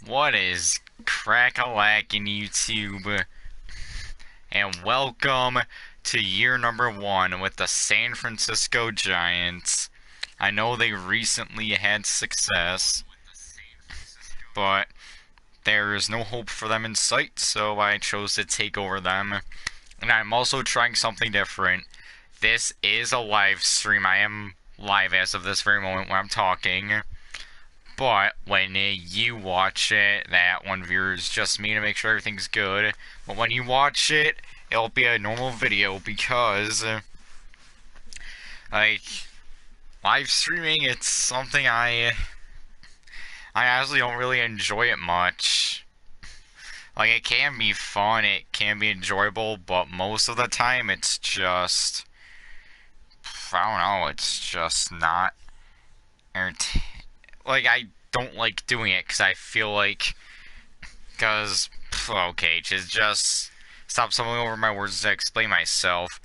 What is crack-a-lackin' YouTube? And welcome to year number 1 with the San Francisco Giants. I know they recently had success, but there is no hope for them in sight, so I chose to take over them. And I'm also trying something different. This is a live stream. I am live as of this very moment when I'm talking. But when you watch it, that one viewer is just me to make sure everything's good. But when you watch it, it'll be a normal video because, like, live streaming, it's something I honestly don't really enjoy it much. Like, it can be fun, it can be enjoyable, but most of the time it's just, I don't know, it's just not entertaining. Like, I don't like doing it because I feel like, because, okay, just stop stumbling over my words to explain myself.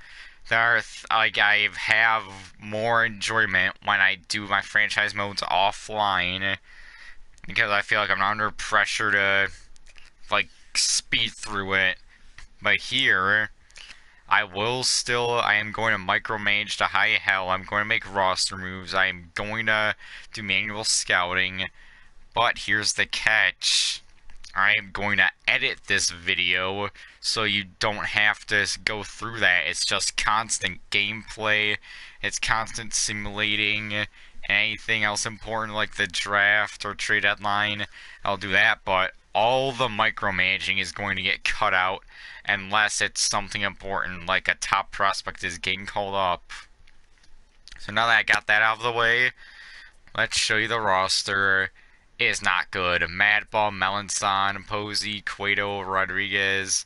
There are, like, I have more enjoyment when I do my franchise modes offline because I feel like I'm not under pressure to, like, speed through it. But here, I am going to micromanage to high hell. I'm going to make roster moves. I'm going to do manual scouting. But here's the catch. I am going to edit this video so you don't have to go through that. It's just constant gameplay. It's constant simulating. And anything else important like the draft or trade deadline, I'll do that. But all the micromanaging is going to get cut out unless it's something important like a top prospect is getting called up. So now that I got that out of the way, let's show you the roster. It is not good. Madball, Melanson, Posey, Cueto, Rodriguez,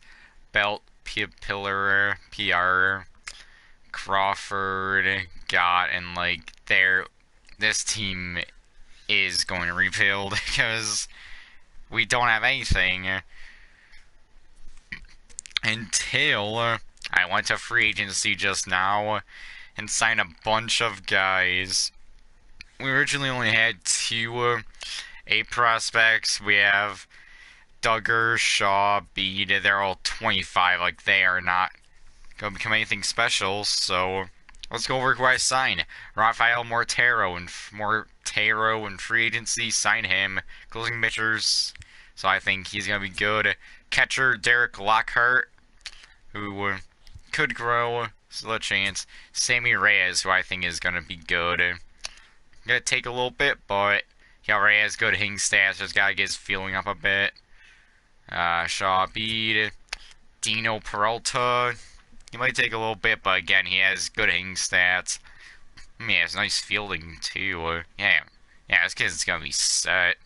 Belt, Pillar, PR, Crawford, Gott, and like this team is going to rebuild because we don't have anything until I went to free agency just now and signed a bunch of guys. We originally only had two A prospects. We have Duggar, Shaw, Bede. They're all 25. Like, they are not going to become anything special. So let's go over who I signed. Rafael Mortero in free agency. Sign him. Closing pitchers. So I think he's going to be good. Catcher Derek Lockhart, who could grow. Still a chance. Sammy Reyes, who I think is going to be good. Gonna take a little bit, but he already has good hitting stats. Just gotta get his feeling up a bit. Shaw, Bede, Dino Peralta. He might take a little bit, but again, he has good hitting stats. He has nice fielding too. Yeah, this kid's gonna be set.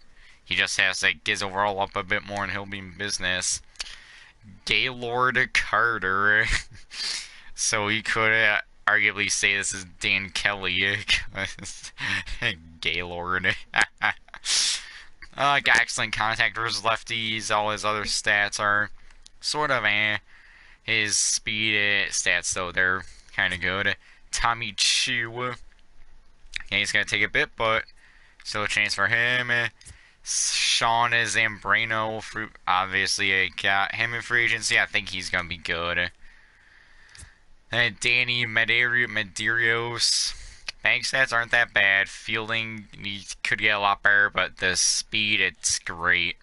He just has to get his overall up a bit more, and he'll be in business. Gaylord Carter. So he could arguably say this is Dan Kelly. Gaylord. Got excellent contact versus lefties. All his other stats are sort of His speed stats, though, they're kind of good. Tommy Chu. Yeah, he's going to take a bit, but still a chance for him. Sean Zambrano, obviously, I got him in free agency. I think he's going to be good. Danny Medeiros. Bank stats aren't that bad. Fielding, he could get a lot better, but the speed, it's great.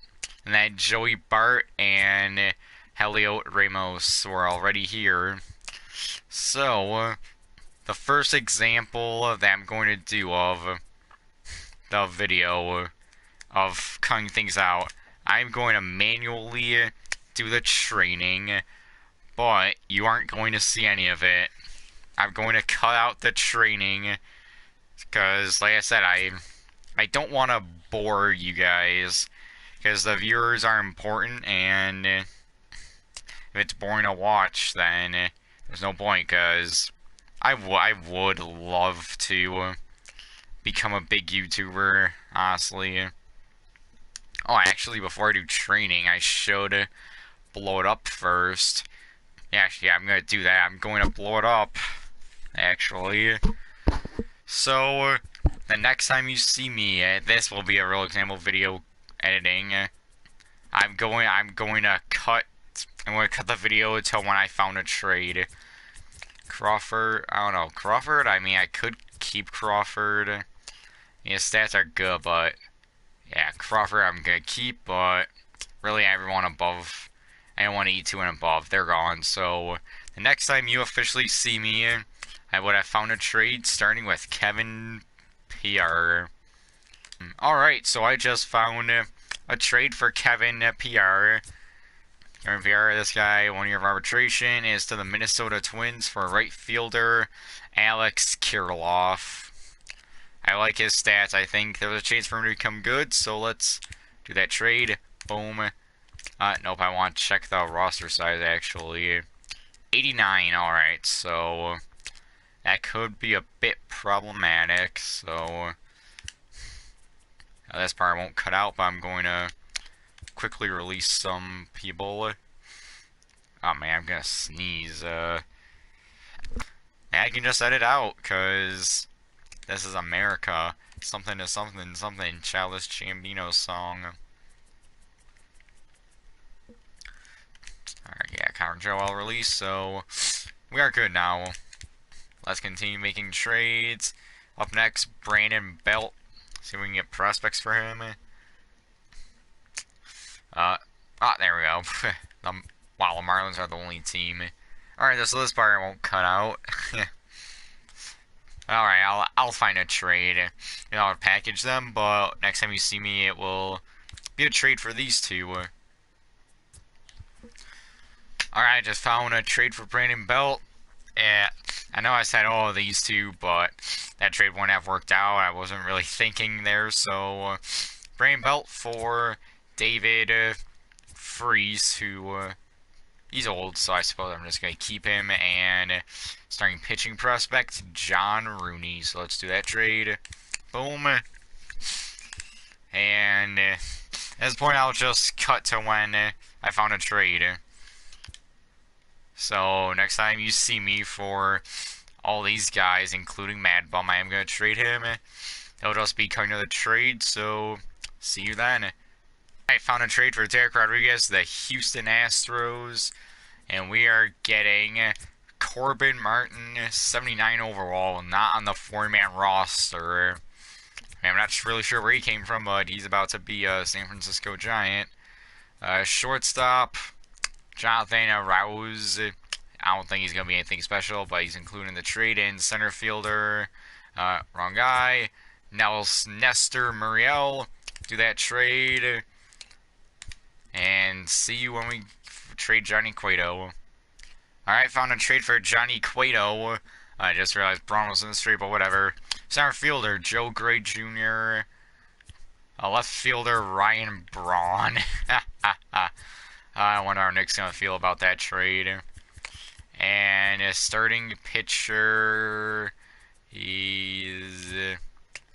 And then Joey Bart and Heliot Ramos were already here. So, the first example that I'm going to do of the video of cutting things out, I'm going to manually do the training, but you aren't going to see any of it. I'm going to cut out the training because, like I said, I don't want to bore you guys because the viewers are important, and if it's boring to watch, then there's no point because I would love to become a big YouTuber, honestly. Oh, actually, before I do training, I should blow it up first. Yeah, actually, I'm going to do that. I'm going to blow it up, actually. So, the next time you see me, this will be a real example video editing. I'm going to cut the video until when I found a trade. Crawford, I don't know. Crawford, I mean, I could keep Crawford. His stats are good, but yeah, Crawford I'm going to keep, but really everyone above, anyone E2 and above, they're gone. So the next time you officially see me, I would have found a trade starting with Kevin PR. Alright, so I just found a trade for Kevin PR. Kevin PR, this guy, 1 year of arbitration, is to the Minnesota Twins for right fielder Alex Kirilloff. I like his stats. I think there's a chance for him to become good, so let's do that trade. Boom. Nope, I want to check the roster size, actually. 89, alright, so that could be a bit problematic, so this part I won't cut out, but I'm going to quickly release some people. Oh man, I'm gonna sneeze. I can just edit out, because this is America. Something to something, something. Childish Gambino song. Alright, yeah, Connor Joel release, so we are good now. Let's continue making trades. Up next, Brandon Belt. See if we can get prospects for him. There we go. Wow, the Marlins are the only team. Alright, so this part I won't cut out. Alright, I'll find a trade. And I'll package them, but next time you see me, it will be a trade for these two. Alright, I just found a trade for Brandon Belt. I know I said, oh, these two, but that trade wouldn't have worked out. I wasn't really thinking there, so Brandon Belt for David Freese, who he's old, so I suppose I'm just going to keep him. And starting pitching prospect, John Rooney. So let's do that trade. Boom. And at this point, I'll just cut to when I found a trade. So next time you see me for all these guys, including Mad Bum, I am going to trade him. It'll just be kind of the trade, so see you then. I found a trade for Derek Rodriguez, the Houston Astros, and we are getting Corbin Martin, 79 overall, not on the 4-man roster. I'm not really sure where he came from, but he's about to be a San Francisco Giant. Shortstop, Jonathan Rouse. I don't think he's going to be anything special, but he's included in the trade-in. Center fielder, wrong guy. Nestor Muriel. Do that trade. And see you when we trade Johnny Cueto. Alright, found a trade for Johnny Cueto. I just realized Braun was in the street, but whatever. Center fielder, Joe Gray Jr. Left fielder, Ryan Braun. I wonder how Nick's going to feel about that trade. And a starting pitcher, he's,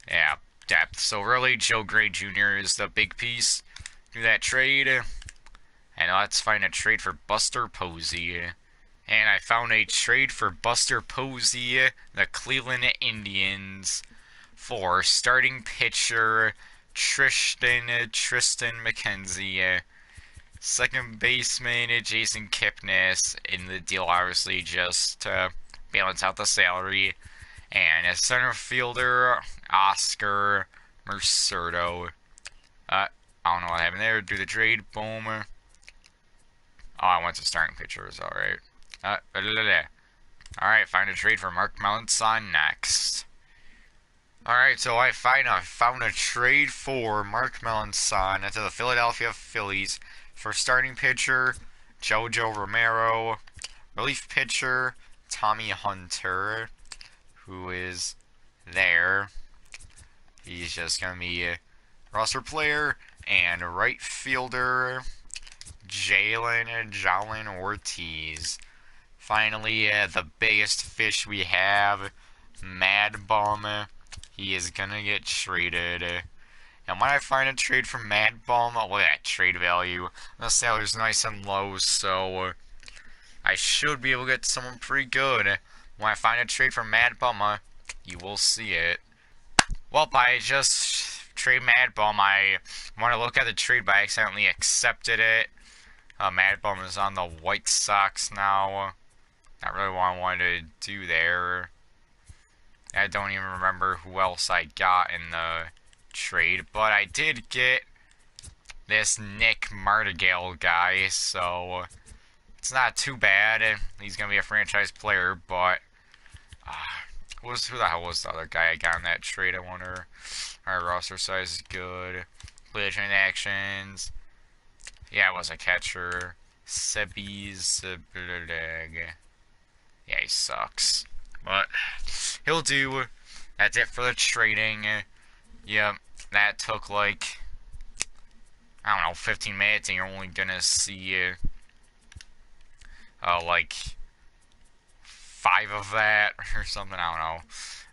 yeah, depth. So really, Joe Gray Jr. is the big piece. Do that trade. And let's find a trade for Buster Posey. And I found a trade for Buster Posey, the Cleveland Indians, for starting pitcher Tristan McKenzie. Second baseman, Jason Kipnis, in the deal, obviously, just to balance out the salary. And a center fielder, Oscar Mercado. I don't know what happened there. Do the trade. Boom. Oh, I went to starting pitchers. Alright. Alright, find a trade for Mark Melanson next. Alright, so I found a trade for Mark Melanson to the Philadelphia Phillies. For starting pitcher, Jojo Romero. Relief pitcher, Tommy Hunter, who is there. He's just going to be a roster player. And right fielder, Jalen Ortiz. Finally, the biggest fish we have, Mad Bum. He is going to get traded. And when I find a trade from Mad Bum, look at that trade value. The salary's nice and low, so I should be able to get someone pretty good. When I find a trade from Mad Bum, you will see it. Well, I just trade Mad Bum. I want to look at the trade, but I accidentally accepted it. Mad Bum is on the White Sox now. Not really what I wanted to do there. I don't even remember who else I got in the trade, but I did get this Nick Martingale guy, so it's not too bad. He's gonna be a franchise player, but who the hell was the other guy I got in that trade? I wonder. Alright, roster size is good. Play transactions. Yeah, it was a catcher. Sebi's. Yeah, he sucks. But he'll do. That's it for the trading. Yep, that took like, I don't know, 15 minutes, and you're only gonna see like 5 of that or something. I don't know.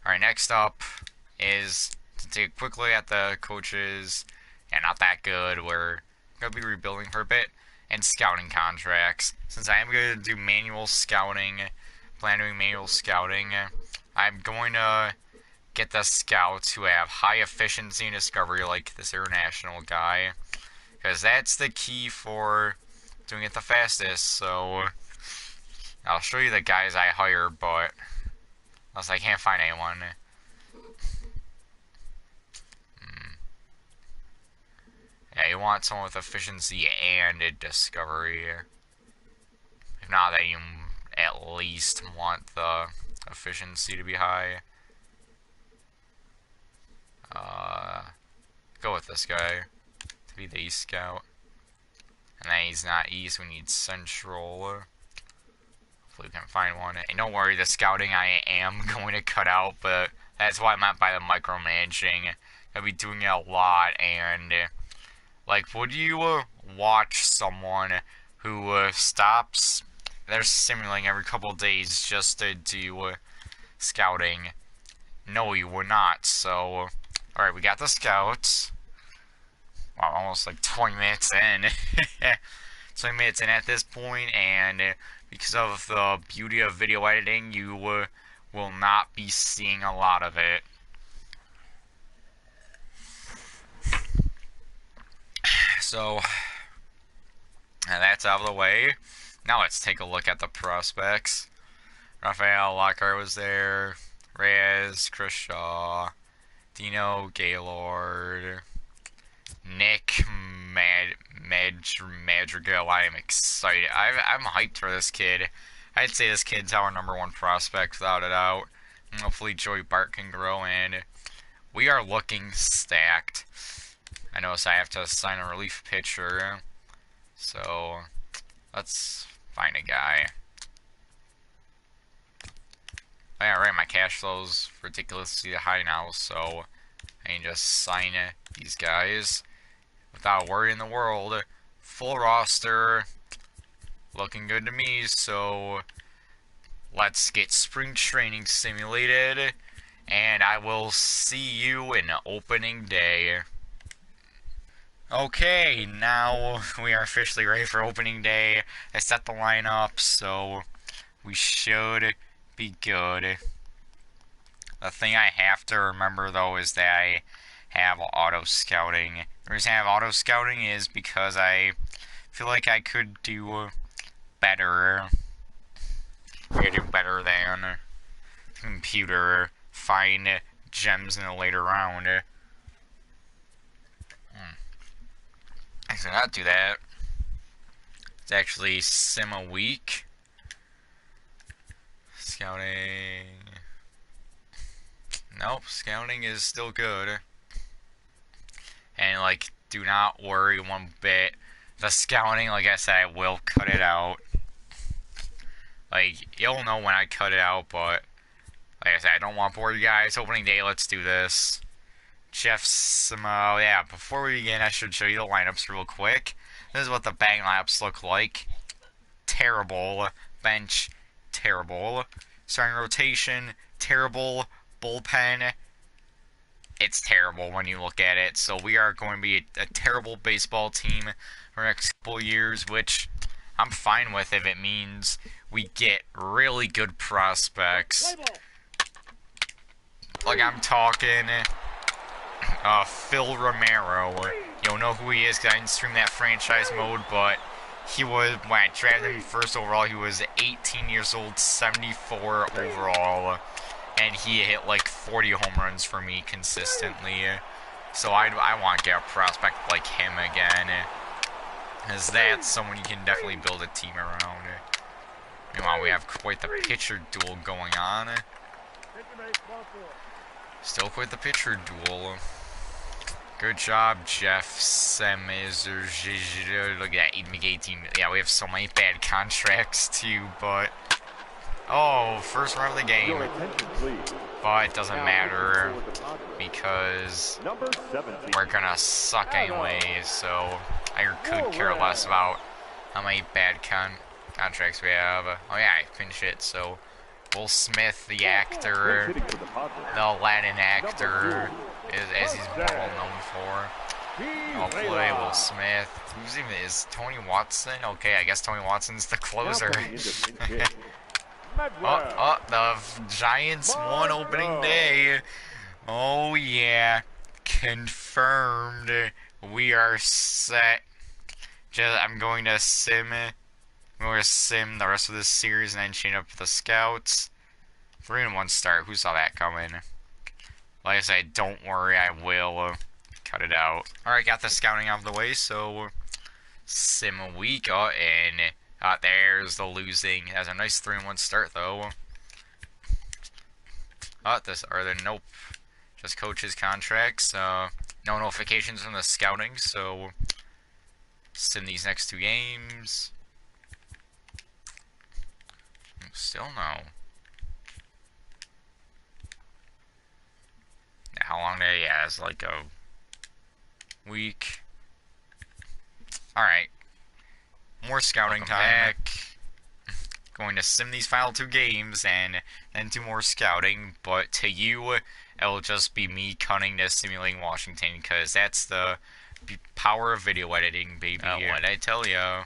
Alright, next up is to take a quick look at the coaches. Yeah, not that good. We're gonna be rebuilding for a bit. And scouting contracts. Since I am gonna do manual scouting, plan doing manual scouting, I'm going to get the scouts who have high efficiency and discovery, like this international guy, because that's the key for doing it the fastest. So I'll show you the guys I hire, but unless I can't find anyone. Yeah, you want someone with efficiency and discovery. If not, then you at least want the efficiency to be high. Go with this guy to be the East Scout. And then he's not East, we need Central. Hopefully we can find one. And don't worry, the scouting I am going to cut out, but that's what I meant by the micromanaging. I'll be doing it a lot, and like, would you watch someone who stops their simulating every couple of days just to do scouting? No, you would not. So, alright, we got the scouts. Wow, almost like 20 minutes in. 20 minutes in at this point, and because of the beauty of video editing, you will not be seeing a lot of it. So, that's out of the way. Now let's take a look at the prospects. Rafael Lockhart was there. Reyes, Chris Shaw, Dino Gaylord, Nick Madrigal. I am excited. I'm hyped for this kid. I'd say this kid's our #1 prospect without a doubt. And hopefully Joey Bart can grow, and we are looking stacked. I notice I have to assign a relief pitcher, so let's find a guy. Oh, yeah, right, my cash flow's ridiculously high now, so I can just sign these guys without a worry in the world. Full roster, looking good to me, so let's get spring training simulated, and I will see you in opening day. Okay, now we are officially ready for opening day. I set the lineup, so we should be good. The thing I have to remember, though, is that I have auto scouting. The reason I have auto scouting is because I feel like I could do better. I could do better than computer, find gems in a later round. I should not do that. It's actually sim a week. Scouting. Nope, scouting is still good. And, like, do not worry one bit. The scouting, like I said, I will cut it out. Like, you'll know when I cut it out, but like I said, I don't want to bore you guys. Opening day, let's do this. Jeff Samo, yeah, before we begin, I should show you the lineups real quick. This is what the batting lineups look like. Terrible. Bench, terrible. Starting rotation, terrible. Bullpen, it's terrible when you look at it. So we are going to be a terrible baseball team for the next couple of years, which I'm fine with if it means we get really good prospects. Like I'm talking Phil Romero. You don't know who he is because I didn't stream that franchise mode, but he was, when I drafted him first overall, he was 18 years old, 74 overall, and he hit like 40 home runs for me consistently. So I want to get a prospect like him again, because that's someone you can definitely build a team around. Meanwhile, we have quite the pitcher duel going on. Still quite the pitcher duel. Good job, Jeff Semiz. Look at that, 18. Yeah, we have so many bad contracts too, but oh, first run of the game. But it doesn't matter because we're gonna suck anyway, so I could care less about how many bad contracts we have. Oh yeah, I finished it, so Will Smith, the actor, the Aladdin actor, as he's more well known for. I'll play Will Smith. Who's even is Tony Watson? Okay, I guess Tony Watson's the closer. The Giants won opening day. Oh yeah, confirmed. We are set. I'm going to sim the rest of this series and then chain up the scouts. 3-1 start. Who saw that coming? Like I said, don't worry, I will cut it out. Alright, got the scouting out of the way, so sim a week. And there's the losing. That's a nice 3-1 start, though. Nope. Just coach's contracts. No notifications from the scouting, so sim these next 2 games. Still no. How long did it? Yeah, it's like a week. Alright. More scouting time. Going to sim these final 2 games and then 2 more scouting, but to you, it'll just be me cutting this simulating Washington, because that's the power of video editing, baby. What'd I tell ya?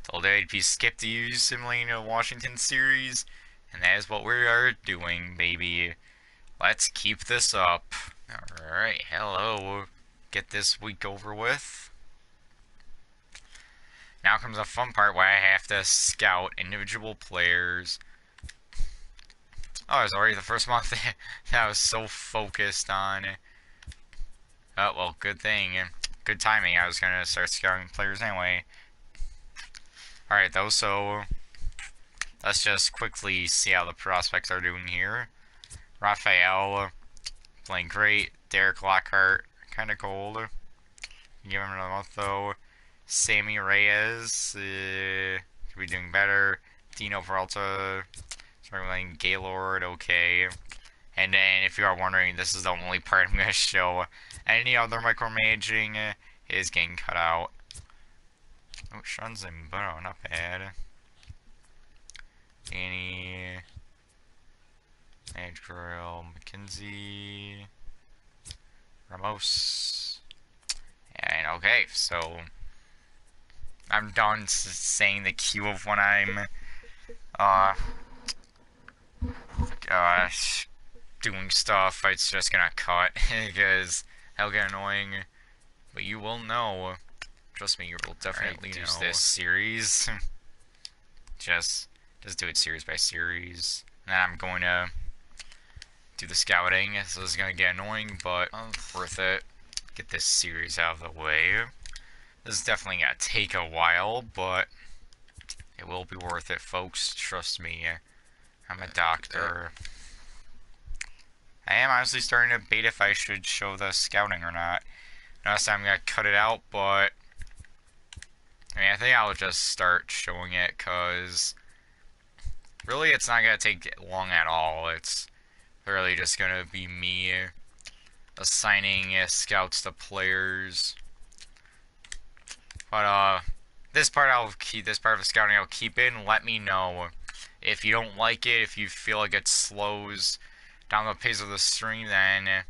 Told you I'd be skipped to use simulating a Washington series, and that is what we are doing, baby. Let's keep this up. Alright, hello. Get this week over with. Now comes the fun part where I have to scout individual players. Oh, it's already the first month that I was so focused on. Oh, well, good thing. Good timing. I was going to start scouting players anyway. Alright, though, so let's just quickly see how the prospects are doing here. Raphael, playing great. Derek Lockhart, kind of cold. Give him another month, though. Sammy Reyes, could be doing better. Dino Peralta, playing Gaylord, okay. And then, if you are wondering, this is the only part I'm going to show. Any other micromanaging is getting cut out. Oh, Sean Zimbo, not bad. Danny, Grill, McKenzie, Ramos. And okay, so I'm done saying the cue of when I'm doing stuff. It's just gonna cut because that'll get annoying. But you will know. Trust me, you will definitely know. This series. just do it series by series. And then I'm going to do the scouting. So this is gonna get annoying, but worth it. Get this series out of the way. This is definitely gonna take a while, but it will be worth it, folks. Trust me. I'm a doctor. I am honestly starting to debate if I should show the scouting or not. Last time I'm gonna cut it out, but I mean, I think I'll just start showing it, because really it's not gonna take long at all. It's really just gonna be me assigning scouts to players. But this part I'll keep. This part of the scouting I'll keep in. Let me know if you don't like it. If you feel like it slows down the pace of the stream, then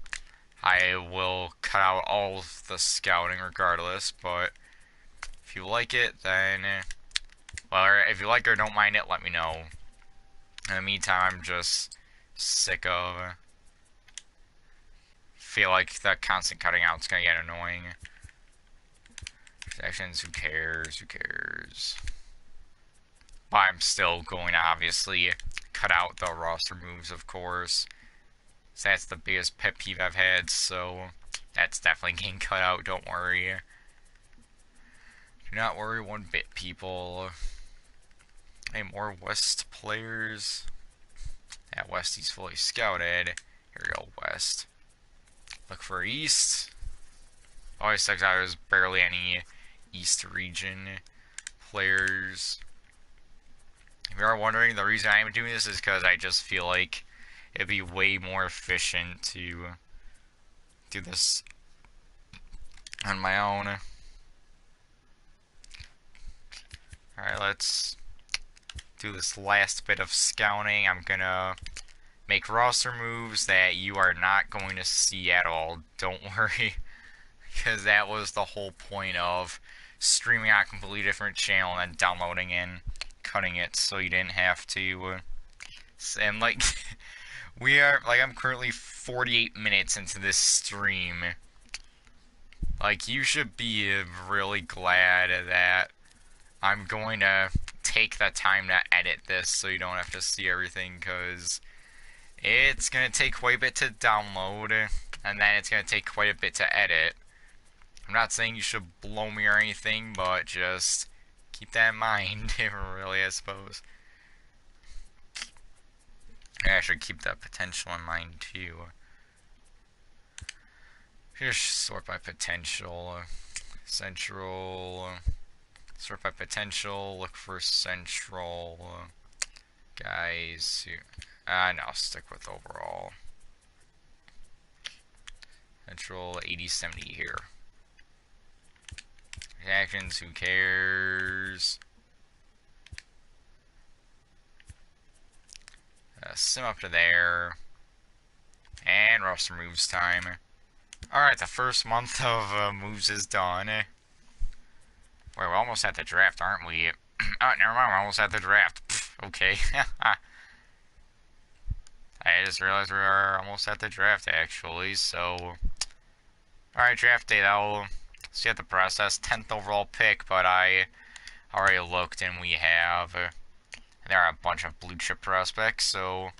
I will cut out all of the scouting regardless. But if you like it, then well, if you like it or don't mind it, let me know. In the meantime, I'm just sick of feel like the constant cutting out is gonna get annoying. Sections, who cares? Who cares? But I'm still going to obviously cut out the roster moves, of course. So that's the biggest pet peeve I've had, so that's definitely getting cut out, don't worry. Do not worry one bit, people. Hey, more West players. Yeah, Westy's fully scouted. Here we go, West. Look for East. Always sucks out there's barely any East region players. If you are wondering, the reason I'm doing this is because I just feel like it'd be way more efficient to do this on my own. Alright, let's do this last bit of scouting. I'm gonna make roster moves that you are not going to see at all. Don't worry. Because that was the whole point of streaming on a completely different channel and then downloading and cutting it so you didn't have to. And like, I'm currently 48 minutes into this stream. Like, you should be really glad that I'm going to take the time to edit this so you don't have to see everything, because it's going to take quite a bit to download, and then it's going to take quite a bit to edit. I'm not saying you should blow me or anything, but just keep that in mind, really, I suppose. I should keep that potential in mind, too. Just sort by potential. Central. Sort by potential. Look for central. Guys who... no, I'll stick with overall. Central 80-70 here. Actions, who cares? Sim up to there. And roster moves time. Alright, the first month of moves is done. Wait, we're almost at the draft, aren't we? Oh, never mind, we're almost at the draft. Pfft, okay. I just realized we are almost at the draft, actually, so... Alright, draft day, I'll see at the process. 10th overall pick, but I already looked and we have... there are a bunch of blue chip prospects, so...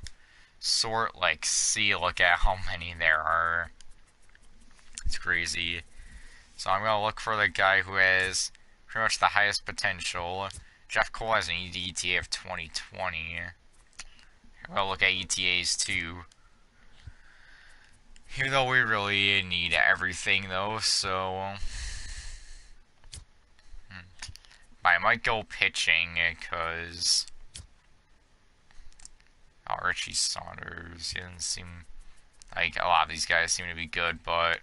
look at how many there are. It's crazy. So I'm gonna look for the guy who has pretty much the highest potential. Jeff Cole has an ETA of 2020. I'm gonna look at ETAs too. Even though we really need everything though, so... But I might go pitching, because... Oh, Richie Saunders, he doesn't seem... Like, a lot of these guys seem to be good, but...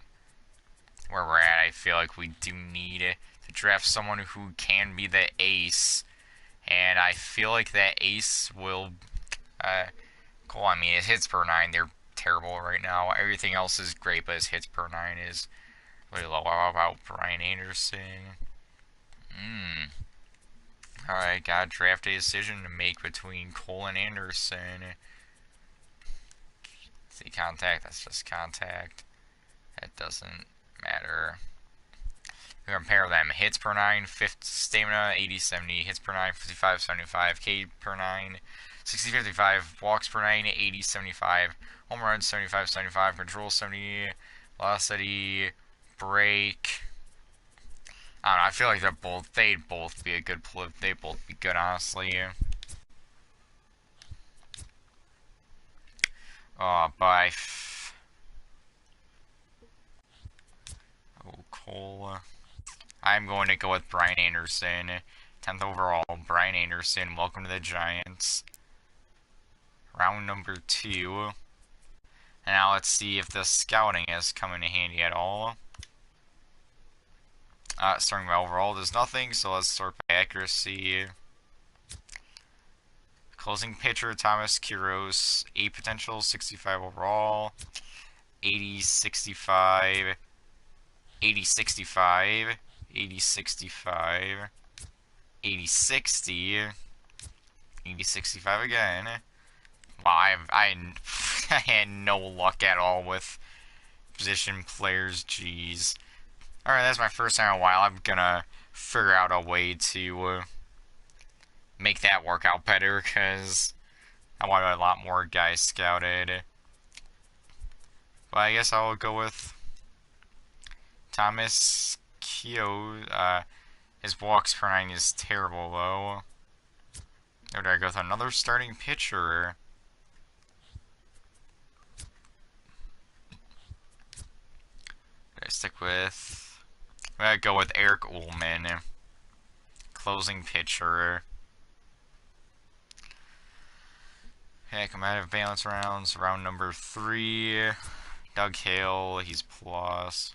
Where we're at, I feel like we do need to draft someone who can be the ace. And I feel like that ace will... Cool, I mean, his hits per 9, they're terrible right now. Everything else is great, but his hits per 9 is really low. How about Brian Anderson? Alright, got a draft day decision to make between Cole and Anderson. See, contact, that's just contact. That doesn't matter. We compare them. Hits per 9, 50, stamina 80-70, hits per 9, 55-75, K per 9, 60-55, walks per 9, 80-75, home runs 75-75, control 70, velocity, break. I don't know, I feel like they'd both be a good they'd both be good, honestly. But Cole. I'm going to go with Brian Anderson. 10th overall, Brian Anderson. Welcome to the Giants. Round number 2. And now let's see if the scouting is coming in handy at all. Starting by overall, there's nothing, so let's sort by accuracy. Closing pitcher, Thomas Quiros, 8 potential, 65 overall, 80-65, 80-65, 80-65, 80-60, 80-65 again. Wow, I had no luck at all with position players, jeez. Alright, that's my first time in a while. I'm gonna figure out a way to make that work out better, because I want a lot more guys scouted. But I guess I'll go with Thomas Keogh. His walks per 9 is terrible, though. Or do I go with another starting pitcher? Do I stick with... I'm gonna go with Eric Ullman. Closing pitcher. Heck, I'm out of balance rounds. Round number 3. Doug Hale, he's plus.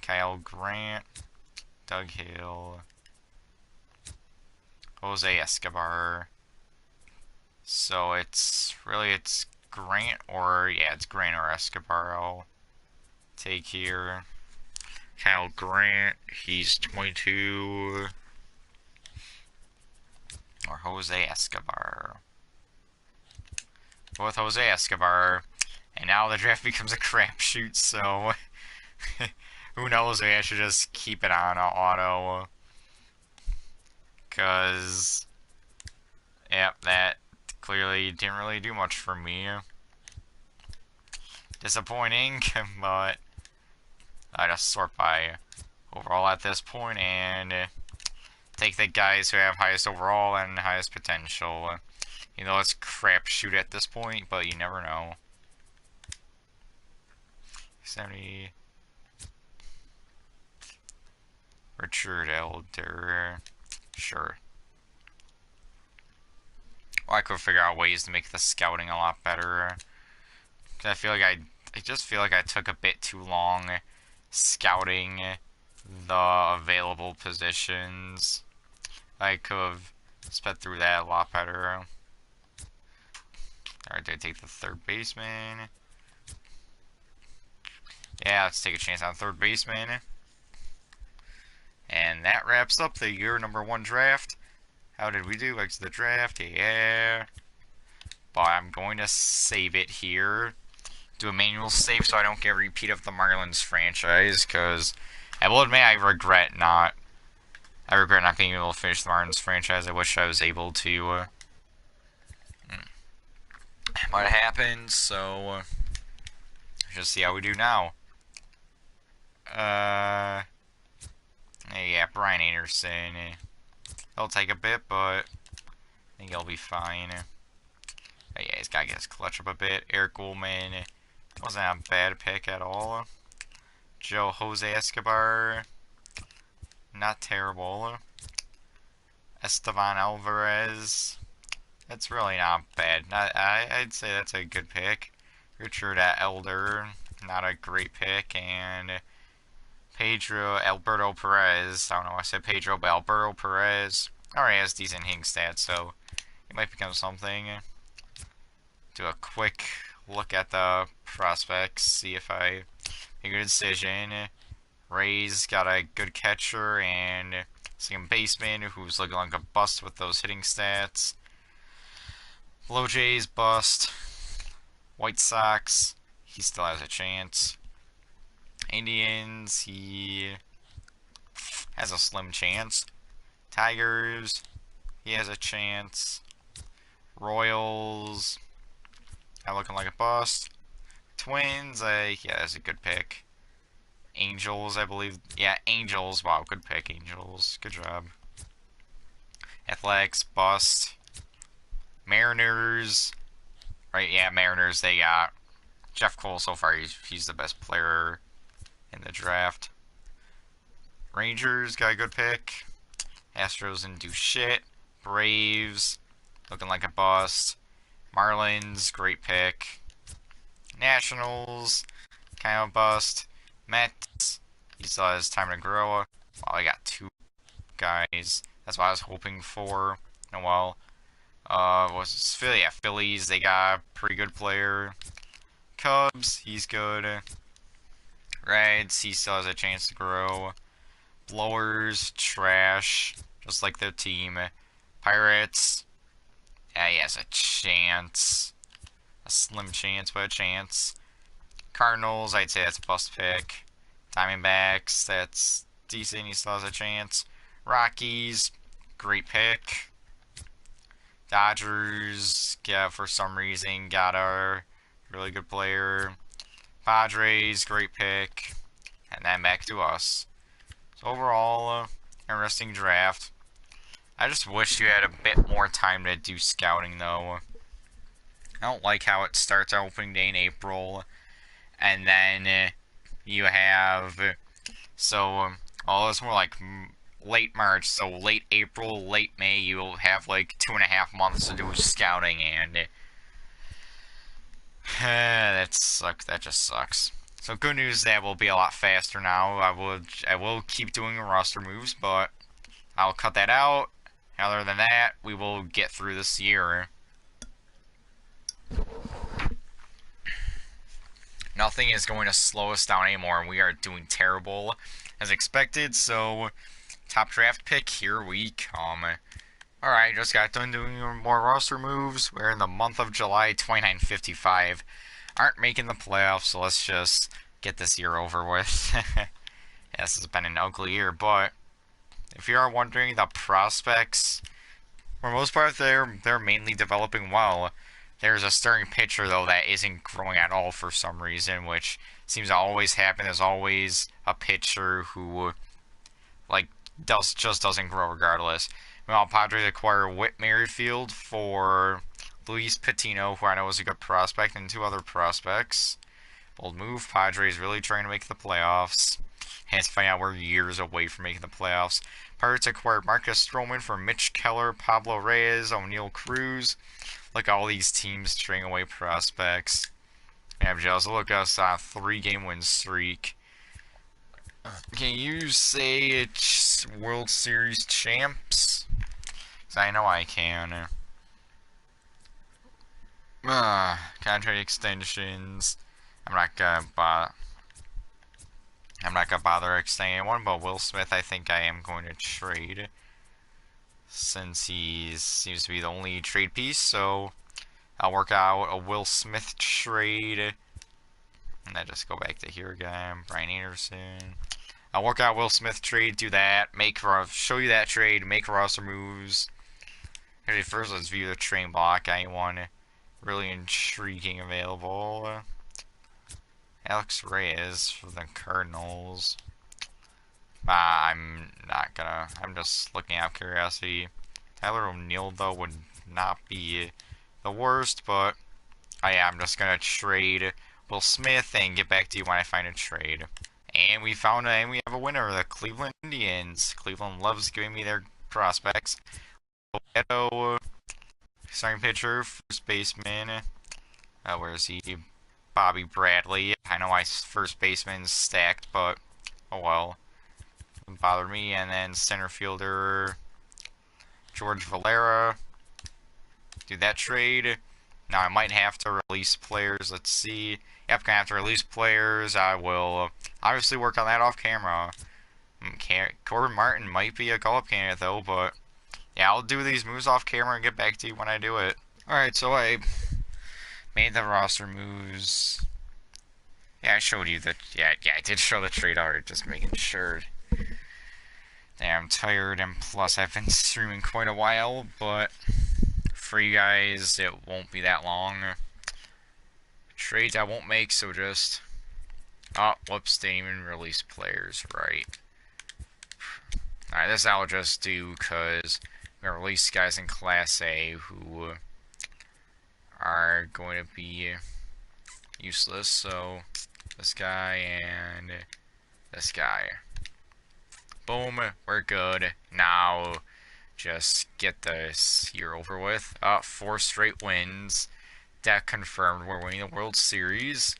Kyle Grant. Doug Hale. Jose Escobar. So it's Grant or, yeah, it's Grant or Escobar I'll take here. Kyle Grant, he's 22. Or Jose Escobar. Go with Jose Escobar. And now the draft becomes a crapshoot, so who knows, maybe I should just keep it on auto. Because, yep, that clearly didn't really do much for me. Disappointing, but I just sort by overall at this point and take the guys who have highest overall and highest potential. You know, it's crapshoot at this point, but you never know. 70. Richard Elder. Sure. Well, I could figure out ways to make the scouting a lot better. Cause I just feel like I took a bit too long scouting the available positions. I could have sped through that a lot better. Alright, did I take the third baseman? Yeah, let's take a chance on third baseman. And that wraps up the year number 1 draft. How did we do? Exit the draft, yeah. But I'm going to save it here. Do a manual save so I don't get a repeat of the Marlins franchise, because I will admit I regret not being able to finish the Marlins franchise. I wish I was able to. But it happened, so let's just see how we do now. Yeah, Brian Anderson. It'll take a bit, but I think he'll be fine. But yeah, he's gotta get his clutch up a bit. Eric Ullman wasn't a bad pick at all. Jose Escobar, not terrible. Estevan Alvarez, that's really not bad. I'd say that's a good pick. Richard Elder, not a great pick. And Pedro Alberto Perez, I don't know why I said Pedro, but Alberto Perez already has decent hitting stats, so it might become something. Do a quick look at the prospects, see if I make a good decision. Ray's got a good catcher and second baseman who's looking like a bust with those hitting stats. Blue Jays, bust. White Sox, he still has a chance. Indians, he has a slim chance. Tigers, he has a chance. Royals, not looking like a bust. Twins, yeah, that's a good pick. Angels, I believe. Yeah, Angels. Wow, good pick, Angels. Good job. Athletics, bust. Mariners. Right, yeah, Mariners, they got Jeff Cole so far. He's the best player in the draft. Rangers, got a good pick. Astros didn't do shit. Braves, looking like a bust. Marlins, great pick. Nationals, kind of a bust. Mets, he still has time to grow. Wow, I got 2 guys. That's what I was hoping for. Oh well. Was it Philly? Yeah, Phillies, they got a pretty good player. Cubs, he's good. Reds, he still has a chance to grow. Blowers, trash, just like their team. Pirates, yeah, he has a chance. A slim chance, but a chance. Cardinals, I'd say that's a bust pick. Diamondbacks, that's decent. He still has a chance. Rockies, great pick. Dodgers, yeah, for some reason, got a really good player. Padres, great pick. And then back to us. So overall, interesting draft. I just wish you had a bit more time to do scouting, though. I don't like how it starts opening day in April, and then you have oh, it's more like late March, so late April, late May. You'll have like 2.5 months to do scouting, and that sucks. That just sucks. So good news, that will be a lot faster now. I will keep doing roster moves, but I'll cut that out. Other than that, we will get through this year. Nothing is going to slow us down anymore. We are doing terrible as expected, so top draft pick, here we come. Alright, just got done doing more roster moves. We're in the month of July, 29:55. Aren't making the playoffs, so let's just get this year over with. Yeah, this has been an ugly year, but if you are wondering, the prospects, for the most part, they're mainly developing well. There's a starting pitcher, though, that isn't growing at all for some reason, which seems to always happen. There's always a pitcher who, like, just doesn't grow regardless. Well, Padres acquire Whit Merrifield for Luis Patino, who I know is a good prospect, and 2 other prospects. Bold move. Padres really trying to make the playoffs. Has to find out we're years away from making the playoffs. Pirates acquired Marcus Stroman for Mitch Keller, Pablo Reyes, O'Neill Cruz. Look at all these teams string away prospects. And just look at us on a 3-game win streak. Can you say it's World Series champs? Because I know I can. Contract extensions. I'm not gonna bother extending anyone, but Will Smith I think I am going to trade. Since he seems to be the only trade piece, so I'll work out a Will Smith trade. And then just go back to here again, Brian Anderson. I'll work out Will Smith trade, do that, show you that trade, make roster moves. Okay, first let's view the train block. Anyone really intriguing available? Alex Reyes for the Cardinals. I'm just looking out of curiosity. Tyler O'Neill, though, would not be the worst, but I'm just gonna trade Will Smith and get back to you when I find a trade. And we have a winner, the Cleveland Indians. Cleveland loves giving me their prospects. Starting pitcher, first baseman. Where's he? Bobby Bradley. I know my first baseman's stacked, but oh well. Doesn't bother me. And then center fielder, George Valera. Do that trade. Now I might have to release players. Let's see. Yep, gonna have to release players. I will obviously work on that off camera. Corbin Martin might be a call-up candidate though, but yeah, I'll do these moves off camera and get back to you when I do it. Alright, so I made the roster moves. Yeah, I showed you that. Yeah, I did show the trade already, just making sure. Yeah, I'm tired, and plus I've been streaming quite a while, but for you guys, it won't be that long. Trades I won't make, so just... Oh, whoops, didn't even release players, right. Alright, this I'll just do, because I'm going to release guys in Class A who are going to be useless, so this guy and this guy. Boom, we're good. Now, just get this year over with. 4 straight wins. That confirmed we're winning the World Series.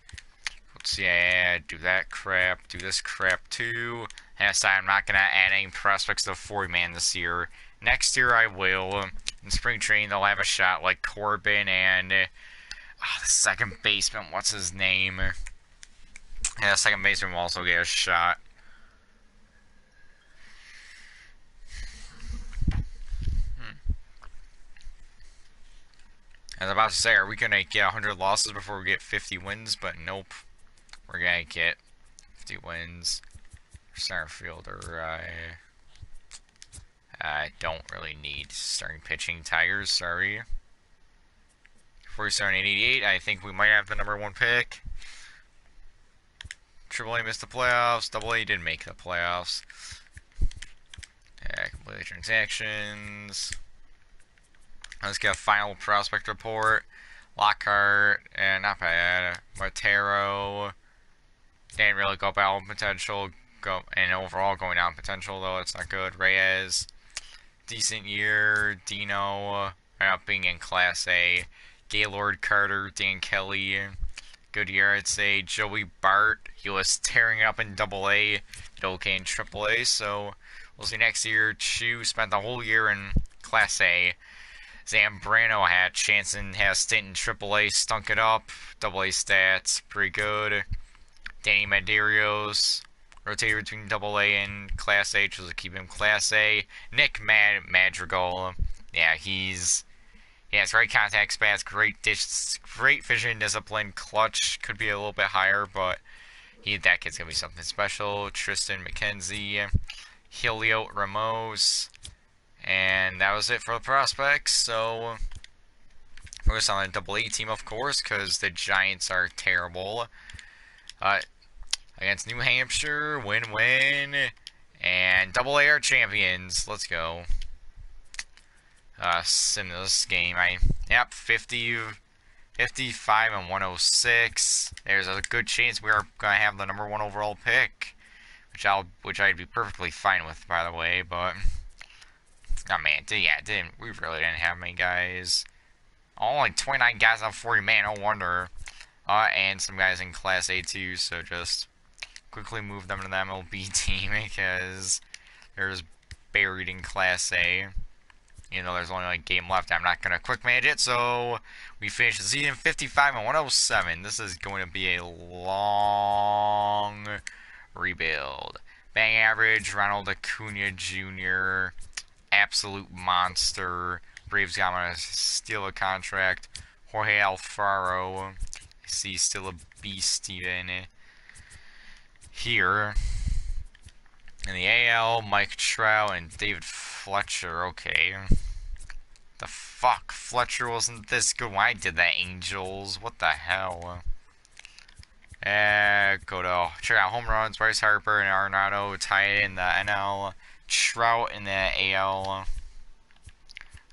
Let's yeah, do that crap, do this crap too. And I'm not going to add any prospects to the 40-man this year. Next year I will. In spring training they'll have a shot like Corbin and the second baseman, what's his name? Yeah, the second baseman will also get a shot. I was about to say, are we going to get 100 losses before we get 50 wins? But nope. we're gonna get 50 wins. Center fielder, I don't really need starting pitching tires, sorry. 4788, I think we might have the #1 pick. Triple A missed the playoffs. Double A did make the playoffs. Complete transactions. Let's get a final prospect report. Lockhart, not bad. Matero, didn't really go up potential. And overall going down potential, though, it's not good. Reyes, decent year. Dino, up being in Class A. Gaylord Carter, Dan Kelly, good year, I'd say. Joey Bart, he was tearing up in Double A, did okay in Triple A, so we'll see next year. Chu spent the whole year in Class A. Zambrano had a chance and had a stint in Triple A, stunk it up. Double A stats, pretty good. Danny Medeiros, rotated between Double A and Class A, chose to keep him Class A. Nick Madrigal, yeah, he has great contact spats, great vision, discipline, clutch could be a little bit higher, but that kid's gonna be something special. Tristan McKenzie, Heliot Ramos, and that was it for the prospects. So focus on the Double A team, of course, because the Giants are terrible. Against New Hampshire, win-win, and Double A are champions. Let's go. Sim this game. 55 and 106. There's a good chance we are gonna have the #1 overall pick, which I'd be perfectly fine with, by the way. But oh man, we really didn't have many guys. Only 29 guys on 40 man. No wonder. And some guys in Class A too. So just quickly move them to the MLB team because they're just buried in Class A. You know, there's only like a game left. I'm not gonna quick manage it, so we finished the season 55 and 107. This is going to be a long rebuild. Bang average, Ronald Acuna Jr., absolute monster. Braves got him to steal a contract. Jorge Alfaro, I see still a beast even here. In the AL, Mike Trout and David Fletcher, okay. The fuck? Fletcher wasn't this good when I did the Angels. What the hell? Go to check out home runs. Bryce Harper and Arenado tied in the NL. Trout in the AL.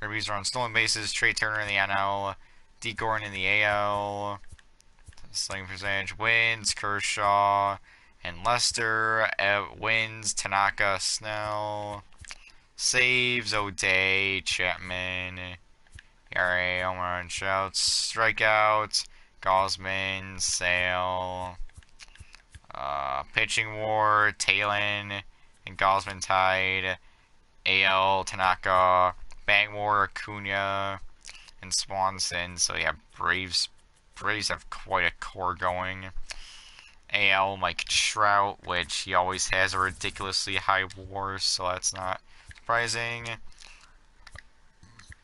Ribbies are on stolen bases. Trey Turner in the NL. D. Gordon in the AL. Slugging percentage wins. Kershaw and Lester. Wins. Tanaka, Snell. Saves, O'Day, Chapman, ERA, home run, shouts, strikeouts, Gosman, Sale, pitching war, Talon and Gosman tied, AL, Tanaka, bang war, Acuna, and Swanson. So yeah, Braves have quite a core going. AL, Mike Trout, which he always has a ridiculously high war, so that's not surprising.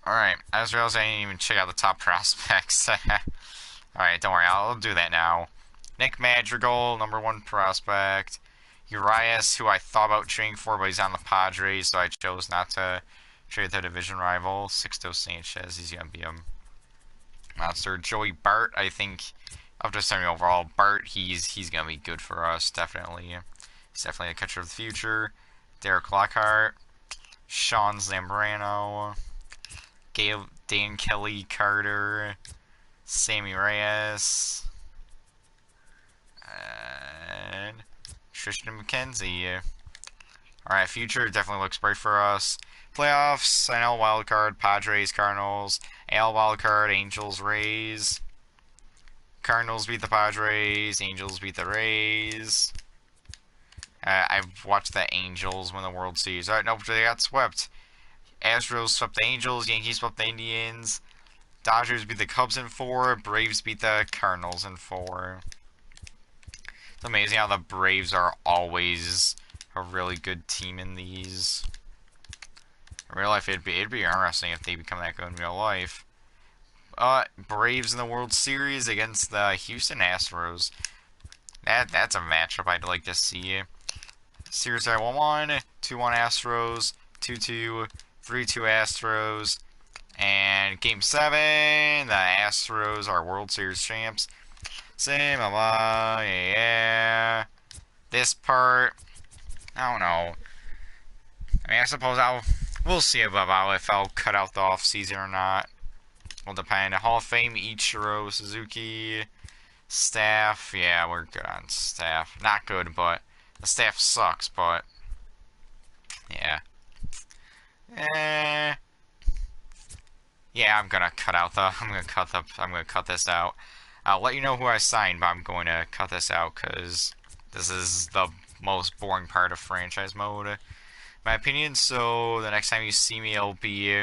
Alright, as well as I didn't even check out the top prospects. Alright, don't worry, I'll do that now. Nick Madrigal, #1 prospect. Urias, who I thought about trading for, but he's on the Padres, so I chose not to trade the division rival. Sixto Sanchez, he's going to be a monster. Joey Bart, I think, up to 70 overall. Bart, he's going to be good for us, definitely. He's definitely a catcher of the future. Derek Lockhart. Sean Zambrano, Dan Kelly Carter, Sammy Reyes, and Tristan McKenzie. Alright, future definitely looks bright for us. Playoffs, NL wildcard, Padres, Cardinals, AL wildcard, Angels, Rays. Cardinals beat the Padres, Angels beat the Rays. I've watched the Angels win the World Series. Alright, nope, they got swept. Astros swept the Angels, Yankees swept the Indians. Dodgers beat the Cubs in 4, Braves beat the Cardinals in 4. It's amazing how the Braves are always a really good team in these. In real life, it'd be interesting if they become that good in real life. Braves in the World Series against the Houston Astros. That's a matchup I'd like to see. Series I 1-1, 2-1 Astros, 2-2, 3-2 Astros, and Game 7, the Astros are World Series champs. Same, blah, blah, yeah. This part, I don't know. I mean, I suppose we'll see about if I'll cut out the off season or not. Will depend. Hall of Fame, Ichiro Suzuki, staff. Yeah, we're good on staff. Not good, but the staff sucks. But yeah, eh. Yeah, I'm gonna cut out the. I'm gonna cut this out. I'll let you know who I signed, but I'm going to cut this out because this is the most boring part of franchise mode, in my opinion. So the next time you see me, it'll be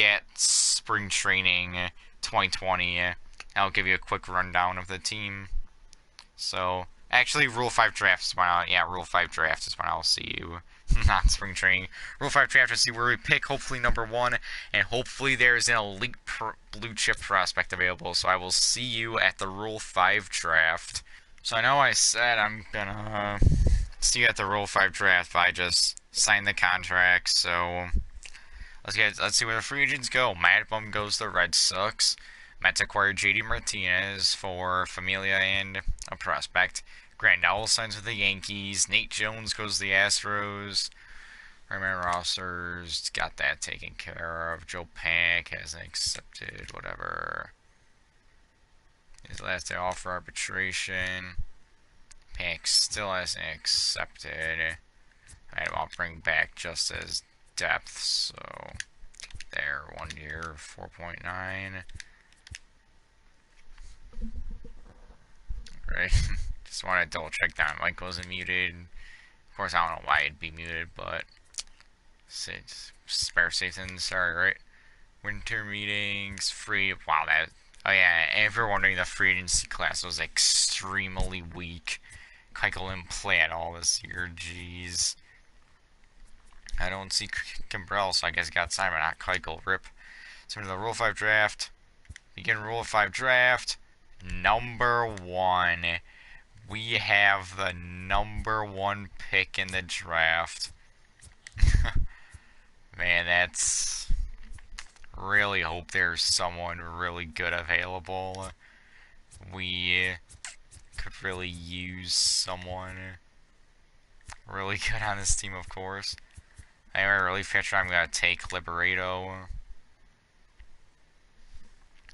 at spring training 2020. I'll give you a quick rundown of the team. So actually, Rule 5 draft is when Rule 5 draft is when I'll see you. Not spring training. Rule 5 draft to see where we pick, hopefully number 1, and hopefully there's an elite blue chip prospect available. So I will see you at the Rule 5 draft. So I know I said I'm gonna see you at the Rule 5 draft, but I just signed the contract, so let's see where the free agents go. Mad Bum goes to the Red Sox. Mets acquired JD Martinez for Familia and a prospect. Grandal signs with the Yankees. Nate Jones goes to the Astros. Raymond Rossers got that taken care of. Joe Pack hasn't accepted whatever. His last day off for arbitration. Pack still hasn't accepted. I'll bring back just as depth, so there, 1 year, 4.9. Right. Just want to double check that mic wasn't muted. Of course, I don't know why it'd be muted, but spare Satan, sorry, right? Winter meetings, free. Wow, that. Oh yeah, and if you're wondering, the free agency class was extremely weak. Keuchel didn't play at all this year. Jeez. I don't see Kimbrell, so I guess got Simon, not Keuchel. Rip. So to the Rule 5 draft. Begin Rule 5 draft. Number 1. We have the number 1 pick in the draft. Man, that's... Really hope there's someone really good available. We could really use someone really good on this team, of course. Anyway, relief pitcher, I'm going to take Liberato.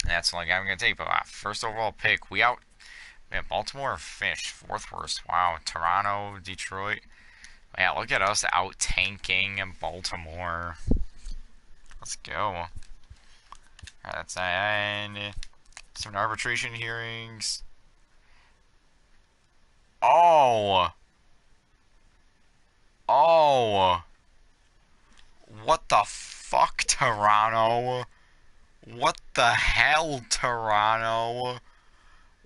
That's the only guy I'm going to take. But first overall pick, we have Baltimore finished 4th worst. Wow, Toronto, Detroit. Yeah, look at us out-tanking Baltimore. Let's go. That's and some arbitration hearings. Oh! Oh! What the fuck, Toronto? What the hell, Toronto?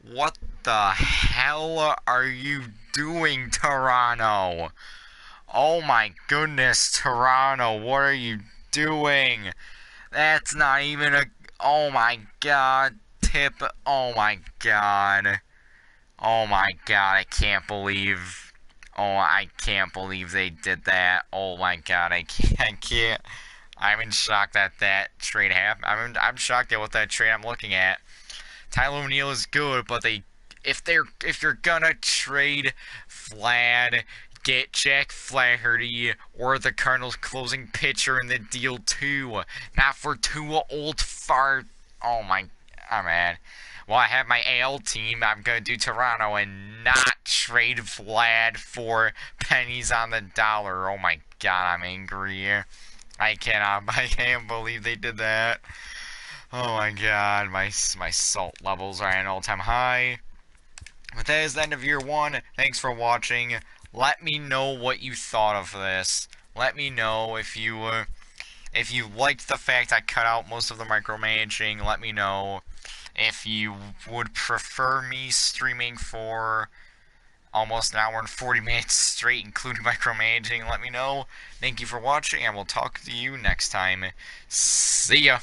What the hell are you doing, Toronto? Oh my goodness, Toronto, what are you doing? That's not even a... Oh my god, tip. Oh my god. Oh my god, I can't believe... Oh, I can't believe they did that. Oh my god, I can't. I'm in shock that that trade happened. I'm shocked at what that trade I'm looking at. Tyler O'Neill is good, but if you're gonna trade Vlad, get Jack Flaherty or the Cardinals closing pitcher in the deal too. Not for 2 old fart. Oh my, I'm mad. Well, I have my AL team. I'm gonna do Toronto and not trade Vlad for pennies on the dollar. Oh my god, I'm angry. I can't believe they did that. Oh my god, my salt levels are at an all-time high. But that is the end of year 1. Thanks for watching. Let me know what you thought of this. Let me know if you liked the fact I cut out most of the micromanaging. Let me know if you would prefer me streaming for almost an hour and 40 minutes straight, including micromanaging. Let me know. Thank you for watching, and we'll talk to you next time. See ya!